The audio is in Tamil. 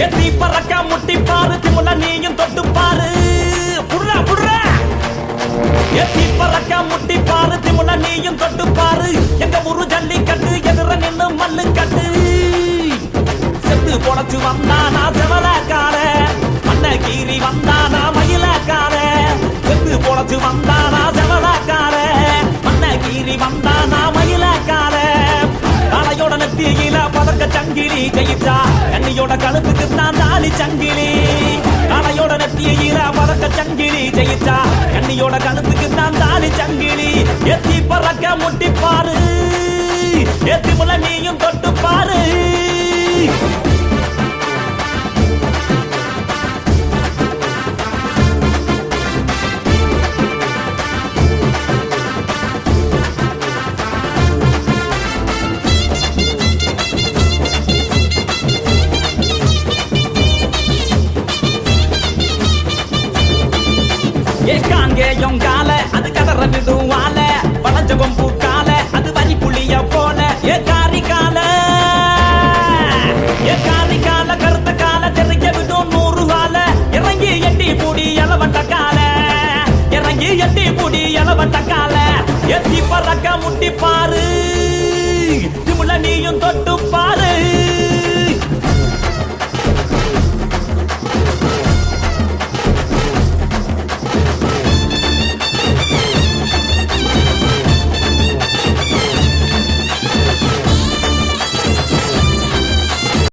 எத்தி பறக்க முட்டி பாரு திமுல நீயும் தொட்டு பாரு புடுறா புடுறா எத்தி பறக்க முட்டி பாரு திமுல நீயும் தொட்டு பாரு எங்க ஊரு ஜல்லிக்கட்டு எதிர நின்னு மல்லு கட்டு செத்து பொழைச்சு வந்தானா செவலக்கார மண்ண கீறி வந்தானா மயிலக்கார செத்து பொழைச்சு வந்தானா செவலக்கார மண்ண கீறி வந்தானா மயிலக்கார காளையோட நெத்தியில பதக்க சங்கிலி ஜெயிச்சா கண்ணியோட கழுத்துக்கு தான் தாலி சங்கிலி காளையோட நெத்தியில பதக்க சங்கிலி ஜெயிச்சா கண்ணியோட கழுத்துக்கு தான் தாலி சங்கிலி எத்தி பறக்க முட்டி பாரு எத்தி முல நீயும் தொட்டு பாரு காங்கேயம் கால அது கதற விடுவால வளஞ்சவம் பூக்கால அது வரி புளிய போல ஏ காரி கால கருத்த கால தெரிய விடும் 100 கால இறங்கி எட்டி பூடி எலவட்ட கால இறங்கி எட்டி பூடி எலவட்ட கால எத்தி பறக்க முட்டி பாரு